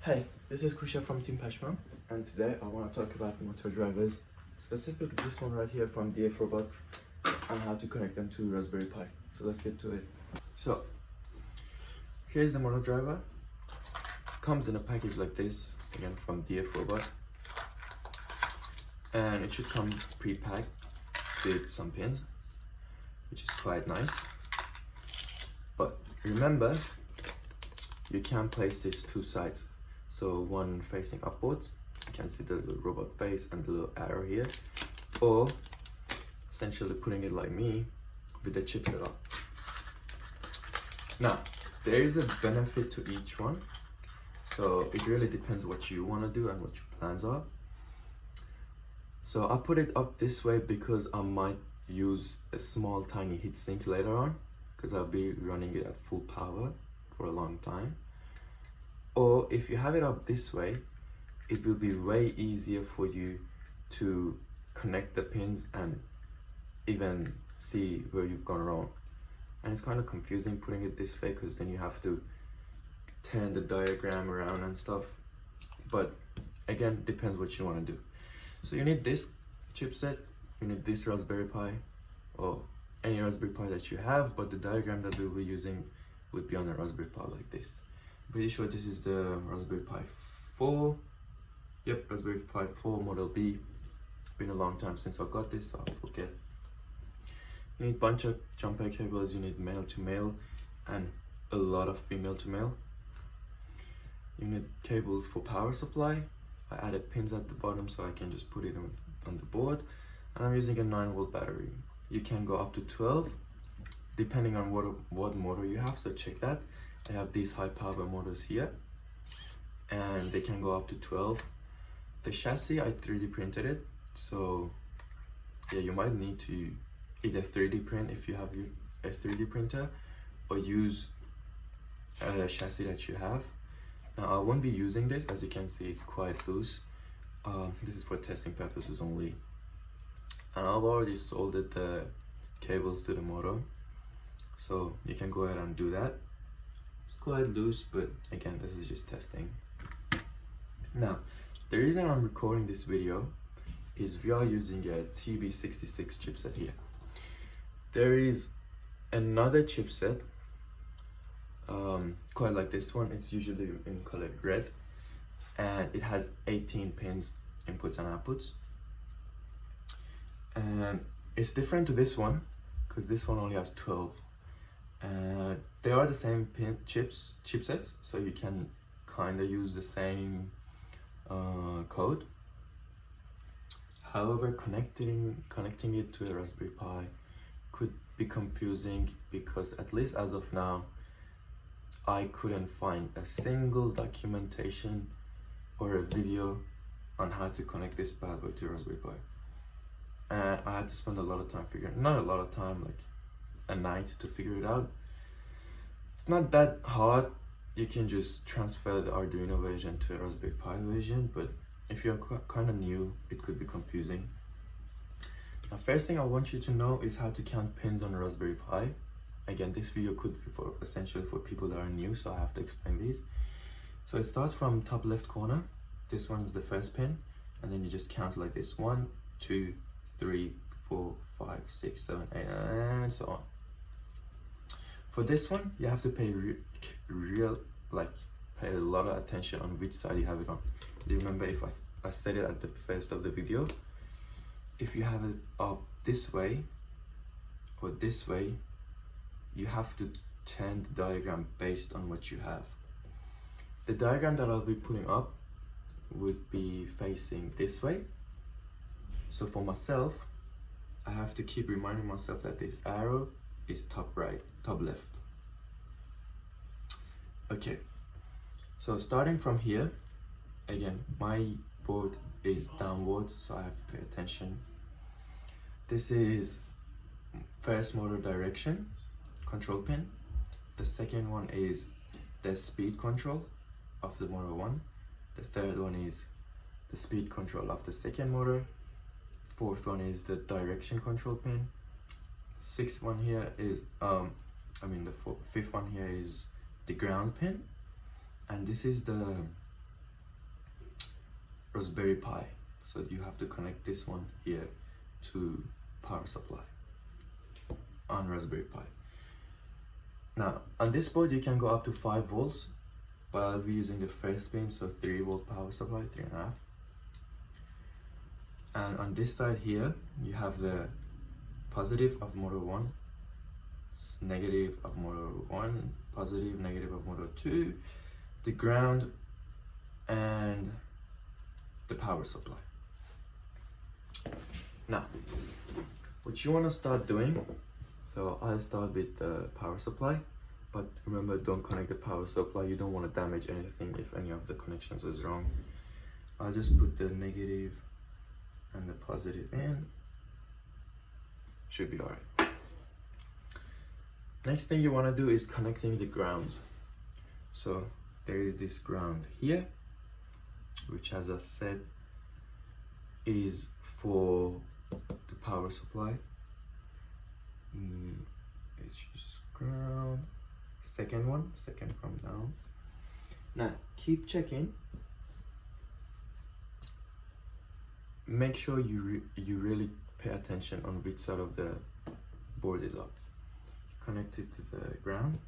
Hey, this is Koosha from Team Pashmam, and today I want to talk about motor drivers, specifically this one right here from DF Robot, and how to connect them to Raspberry Pi. So let's get to it. So here's the motor driver. Comes in a package like this, again from DF Robot, and it should come pre-packed with some pins, which is quite nice. But remember, you can place this two sides. So one facing upwards, you can see the little robot face and the little arrow here, or essentially putting it like me with the chipset up. Now, there is a benefit to each one, so it really depends what you want to do and what your plans are. So I put it up this way because I might use a small tiny heatsink later on, because I'll be running it at full power for a long time. Or if you have it up this way, it will be way easier for you to connect the pins and even see where you've gone wrong. And it's kind of confusing putting it this way, because then you have to turn the diagram around and stuff. But again, depends what you want to do. So you need this chipset, you need this Raspberry Pi, or any Raspberry Pi that you have, but the diagram that we'll be using would be on a Raspberry Pi like this. Pretty sure this is the Raspberry Pi 4. Yep, Raspberry Pi 4 Model B. Been a long time since I got this, so I forget. You need a bunch of jumper cables, you need male to male and a lot of female to male. You need cables for power supply. I added pins at the bottom so I can just put it on the board. And I'm using a 9-volt battery. You can go up to 12 depending on what motor you have, so check that. I have these high power motors here, and they can go up to 12. The chassis, I 3D printed it, so yeah, you might need to either 3D print if you have a 3D printer, or use a chassis that you have. Now I won't be using this, as you can see it's quite loose. This is for testing purposes only, and I've already soldered the cables to the motor, so you can go ahead and do that. It's quite loose, but again, this is just testing. Now, the reason I'm recording this video is we are using a TB66 chipset here. There is another chipset, quite like this one. It's usually in color red, and it has 18 pins, inputs and outputs. And it's different to this one, because this one only has 12. They are the same chipsets, so you can kind of use the same code. However, connecting it to a Raspberry Pi could be confusing, because at least as of now, I couldn't find a single documentation or a video on how to connect this bad boy to Raspberry Pi. And I had to spend a lot of time not a lot of time, like a night to figure it out. It's not that hard. You can just transfer the Arduino version to a Raspberry Pi version, but if you're kind of new, it could be confusing. Now, first thing I want you to know is how to count pins on a Raspberry Pi. Again, this video could be essentially for people that are new, so I have to explain these. So it starts from top left corner. This one is the first pin, and then you just count like this: 1, 2, 3, 4, 5, 6, 7, 8, and so on. For this one, you have to pay pay a lot of attention on which side you have it on. Do you remember, if I said it at the first of the video, if you have it up this way or this way, you have to turn the diagram based on what you have. The diagram that I'll be putting up would be facing this way. So for myself, I have to keep reminding myself that this arrow is top right, top left. Okay, so starting from here, again, my board is downward, so I have to pay attention. This is first motor direction control pin. The second one is the speed control of the motor 1. The third one is the speed control of the second motor. Fourth one is the direction control pin. Sixth one here is fifth one here is the ground pin, and this is the Raspberry Pi, so you have to connect this one here to power supply on Raspberry Pi. Now on this board you can go up to 5 volts, but I'll be using the first pin, so 3 volt power supply, 3.5. And on this side here you have the positive of motor 1, negative of motor 1, positive, negative of motor 2, the ground, and the power supply. Now what you want to start doing, so I'll start with the power supply, but remember, don't connect the power supply, you don't want to damage anything if any of the connections is wrong. I'll just put the negative and the positive in, should be alright. Next thing you want to do is connecting the ground. So there is this ground here, which as I said is for the power supply. It's just ground, second from down. Now keep checking, make sure you really pay attention on which side of the board is up. Connect it to the ground,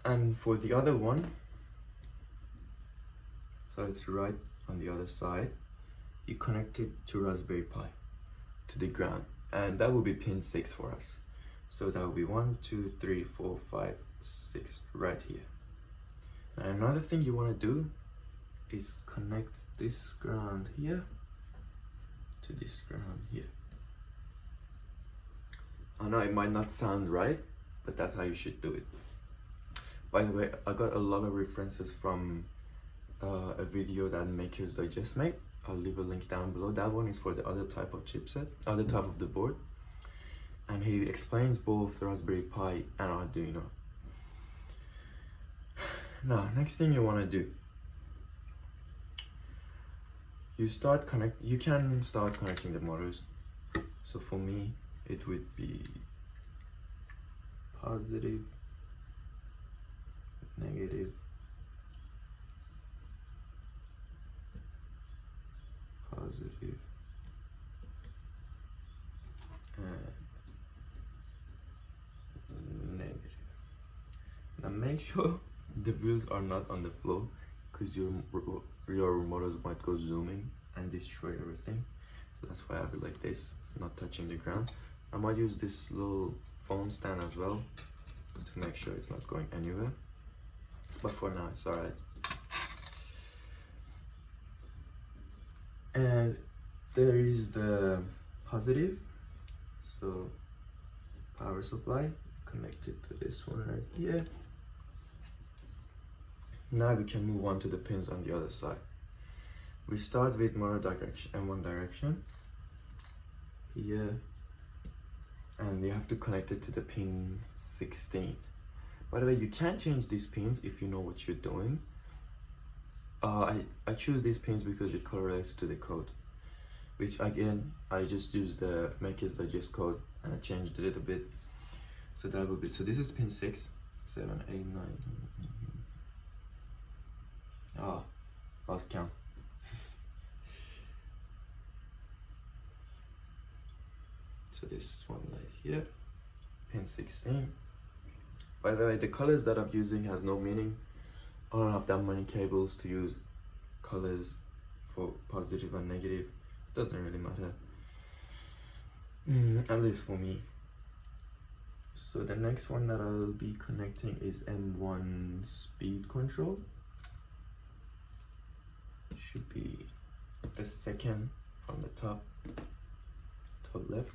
and for the other one, so it's right on the other side, you connect it to Raspberry Pi, to the ground, and that will be pin 6 for us. So that will be 1, 2, 3, 4, 5, 6 right here. Now another thing you want to do is connect this ground here to this ground here. I know it might not sound right, but that's how you should do it. By the way, I got a lot of references from a video that Makers Digest made. I'll leave a link down below. That one is for the other type of chipset, other type of the board. And he explains both Raspberry Pi and Arduino. Now, next thing you want to do, you can start connecting the motors. So for me, it would be positive, negative, positive, and negative. Now make sure the wheels are not on the floor, because your motors might go zooming and destroy everything. So that's why I have it like this, not touching the ground. I might use this little phone stand as well to make sure it's not going anywhere, but for now it's alright. And there is the positive, so power supply connected to this one right here. Now we can move on to the pins on the other side. We start with motor direction and one direction here, and we have to connect it to the pin 16. By the way, you can change these pins if you know what you're doing. I choose these pins because it correlates to the code, which again, I just used the Makers Digest code and I changed it a little bit. So that would be, so this is pin 6, 7, 8, 9. Lost count. So this one right here, pin 16. By the way, the colors that I'm using has no meaning. I don't have that many cables to use colors for positive and negative. It doesn't really matter, at least for me. So the next one that I'll be connecting is M1 speed control. Should be the second from the top left.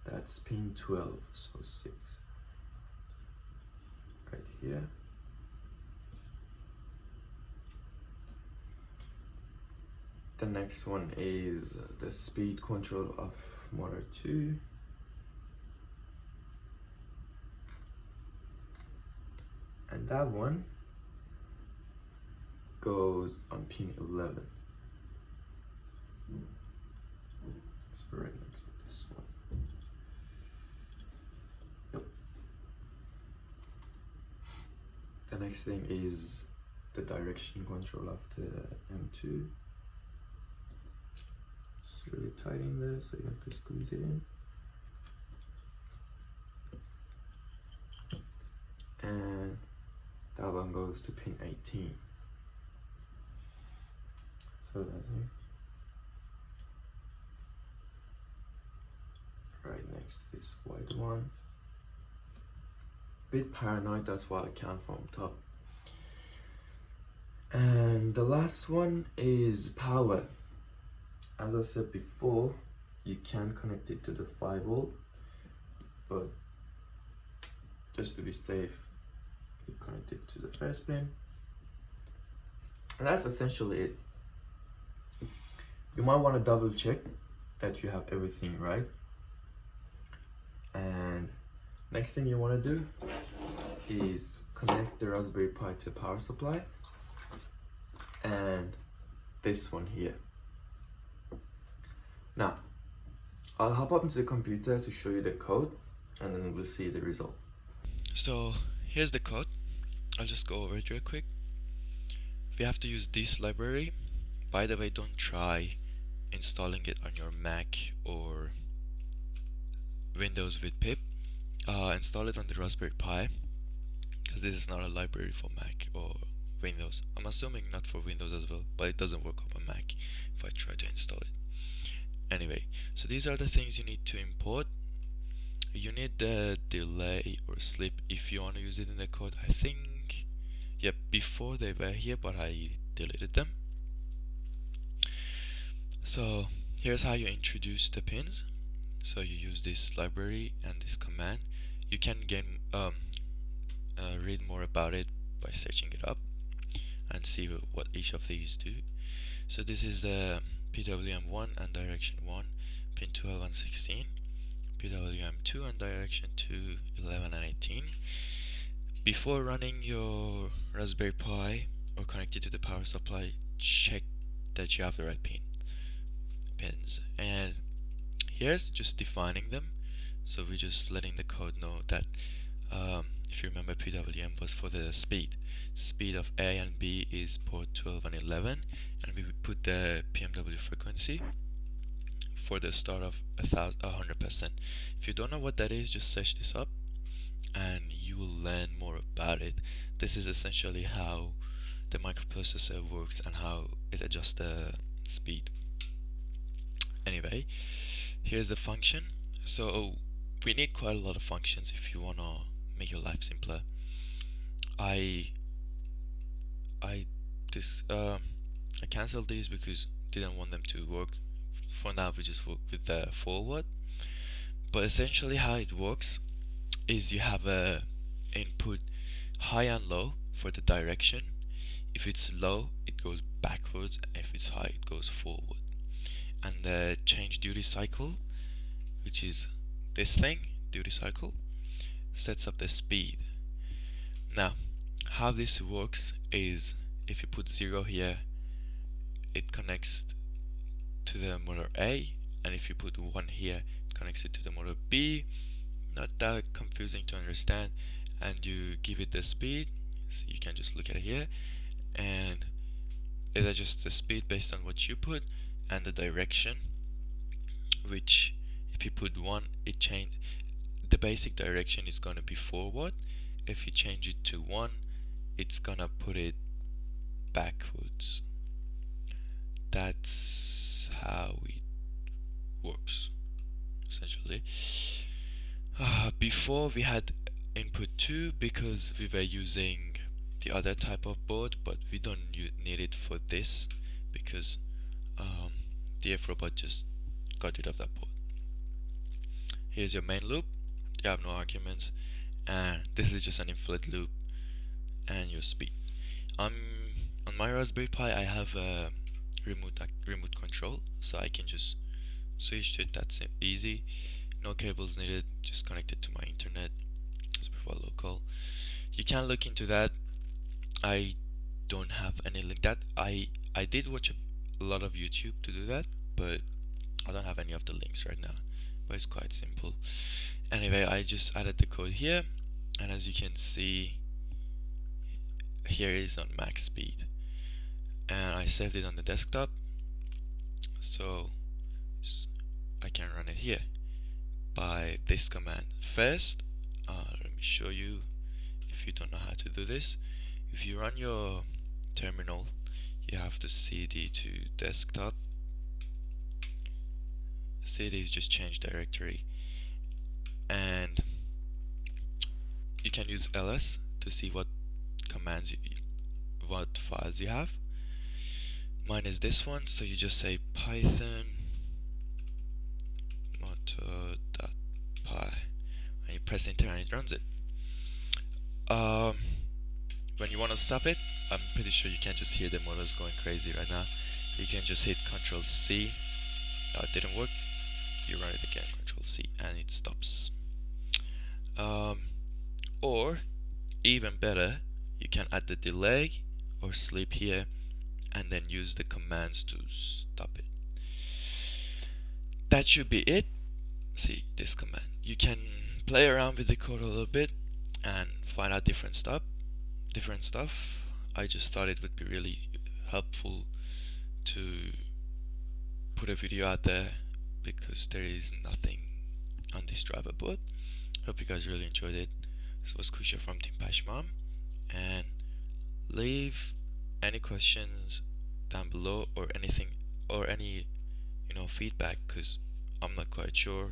That's pin 12, so 6 right here. The next one is the speed control of motor 2. And that one goes on pin 11. So right next to this one. Yep. next thing is the direction control of the M2. It's really tight in there, so you have to squeeze it in. And that one goes to pin 18. So that's it. Right next to this white one. Bit paranoid, that's why I count from top. And the last one is power. As I said before, you can connect it to the 5 volt, but just to be safe, you connect it to the first pin. And that's essentially it. You might want to double check that you have everything right. And next thing you want to do is connect the Raspberry Pi to a power supply and this one here. Now, I'll hop up into the computer to show you the code and then we'll see the result. So here's the code. I'll just go over it real quick. We have to use this library. By the way, don't try installing it on your Mac or Windows with pip. Install it on the Raspberry Pi, because this is not a library for Mac or Windows. I'm assuming not for Windows as well, but it doesn't work on my Mac if I try to install it. Anyway, so these are the things you need to import. You need the delay or slip if you want to use it in the code. I think, yeah, before they were here, but I deleted them. So here's how you introduce the pins. So you use this library and this command. You can read more about it by searching it up and see what each of these do. So this is the PWM1 and direction 1, pin 12 and 16, PWM2 and direction 2, 11 and 18. Before running your Raspberry Pi or connect it to the power supply, check that you have the right pins. And here's just defining them. So we're just letting the code know that if you remember, PWM was for the speed of A and B is port 12 and 11, and we would put the PMW frequency for the start of 100%. If you don't know what that is, just search this up and you will learn more about it. This is essentially how the microprocessor works and how it adjusts the speed. Anyway, here's the function. So we need quite a lot of functions if you wanna make your life simpler. I canceled these because didn't want them to work. For now, we just work with the forward. But essentially, how it works is you have a input high and low for the direction. If it's low, it goes backwards, and if it's high, it goes forward. And the change duty cycle, which is this thing, duty cycle, sets up the speed. Now, how this works is if you put 0 here, it connects to the motor A, and if you put 1 here, it connects it to the motor B. Not that confusing to understand. And you give it the speed, so you can just look at it here, and it adjusts the speed based on what you put, and the direction, which if you put 1, it change the basic direction is gonna be forward. If you change it to 1, it's gonna put it backwards. That's how it works essentially. Before we had input 2 because we were using the other type of board, but we don't need it for this because the F-Robot just got rid of that board. Here's your main loop. You have no arguments, and this is just an infinite loop and your speed. On my Raspberry Pi, I have a remote control, so I can just switch to it. That's easy. No cables needed. Just connect it to my internet as before, local. You can look into that. I don't have any link. That I did watch a lot of YouTube to do that, but I don't have any of the links right now. But it's quite simple. Anyway, I just added the code here, and as you can see, here it is on max speed, and I saved it on the desktop, so I can run it here by this command. First, let me show you if you don't know how to do this. If you run your terminal, you have to cd to desktop. Cd is just change directory, and you can use ls to see what commands what files you have. Mine is this one, so you just say python moto.py and you press enter and it runs it. When you want to stop it, I'm pretty sure you can just hear the motors going crazy right now. You can just hit Ctrl C. Oh, it didn't work. You run it again, Ctrl C, and it stops. Or even better, you can add the delay or sleep here and then use the commands to stop it. That should be it. See this command. You can play around with the code a little bit and find out different stuff. I just thought it would be really helpful to put a video out there because there is nothing on this driver board. Hope you guys really enjoyed it. This was Koosha from Team Pashmam, and leave any questions down below or anything or any feedback, because I'm not quite sure.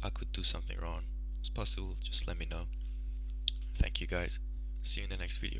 I could do something wrong. It's possible, just let me know. Thank you guys. See you in the next video.